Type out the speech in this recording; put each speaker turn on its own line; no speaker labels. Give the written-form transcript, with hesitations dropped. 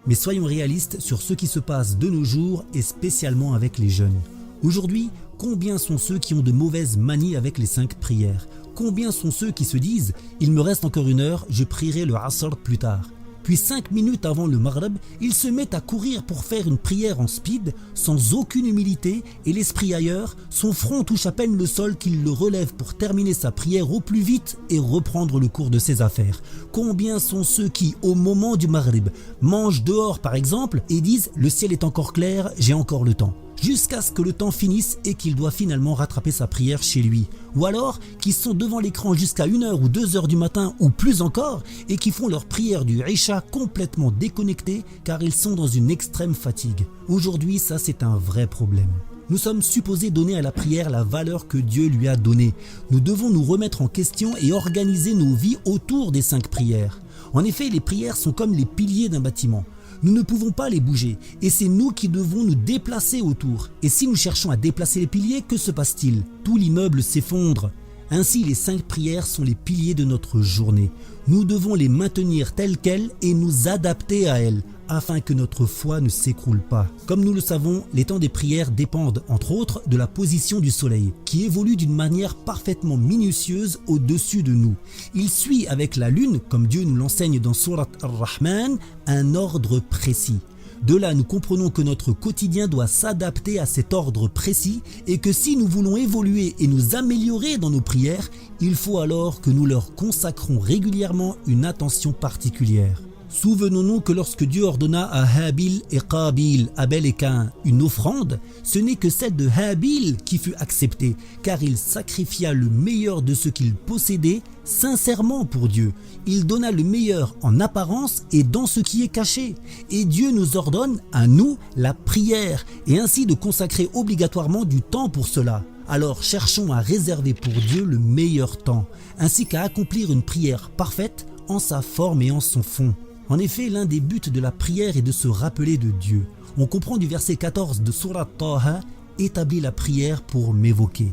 Mais soyons réalistes sur ce qui se passe de nos jours et spécialement avec les jeunes. Aujourd'hui, combien sont ceux qui ont de mauvaises manies avec les 5 prières? Combien sont ceux qui se disent « il me reste encore 1 heure, je prierai le Asr plus tard ». Puis 5 minutes avant le Maghreb, ils se mettent à courir pour faire une prière en speed, sans aucune humilité et l'esprit ailleurs, son front touche à peine le sol qu'il le relève pour terminer sa prière au plus vite et reprendre le cours de ses affaires. Combien sont ceux qui, au moment du Maghreb, mangent dehors par exemple et disent « le ciel est encore clair, j'ai encore le temps ». Jusqu'à ce que le temps finisse et qu'il doit finalement rattraper sa prière chez lui. Ou alors qui sont devant l'écran jusqu'à 1h ou 2h du matin ou plus encore et qui font leur prière du Isha complètement déconnectés car ils sont dans une extrême fatigue. Aujourd'hui, ça c'est un vrai problème. Nous sommes supposés donner à la prière la valeur que Dieu lui a donnée. Nous devons nous remettre en question et organiser nos vies autour des 5 prières. En effet, les prières sont comme les piliers d'un bâtiment. Nous ne pouvons pas les bouger et c'est nous qui devons nous déplacer autour. Et si nous cherchons à déplacer les piliers, que se passe-t-il? Tout l'immeuble s'effondre. Ainsi, les 5 prières sont les piliers de notre journée. Nous devons les maintenir telles quelles et nous adapter à elles afin que notre foi ne s'écroule pas. Comme nous le savons, les temps des prières dépendent entre autres de la position du soleil qui évolue d'une manière parfaitement minutieuse au-dessus de nous. Il suit avec la lune, comme Dieu nous l'enseigne dans Surat Ar-Rahman, un ordre précis. De là, nous comprenons que notre quotidien doit s'adapter à cet ordre précis et que si nous voulons évoluer et nous améliorer dans nos prières, il faut alors que nous leur consacrons régulièrement une attention particulière. Souvenons-nous que lorsque Dieu ordonna à Habil et Qabil, Abel et Caïn, une offrande, ce n'est que celle de Habil qui fut acceptée, car il sacrifia le meilleur de ce qu'il possédait sincèrement pour Dieu. Il donna le meilleur en apparence et dans ce qui est caché. Et Dieu nous ordonne, à nous, la prière, et ainsi de consacrer obligatoirement du temps pour cela. Alors cherchons à réserver pour Dieu le meilleur temps, ainsi qu'à accomplir une prière parfaite en sa forme et en son fond. En effet, l'un des buts de la prière est de se rappeler de Dieu. On comprend du verset 14 de Surat Taha « Établis la prière pour m'évoquer ».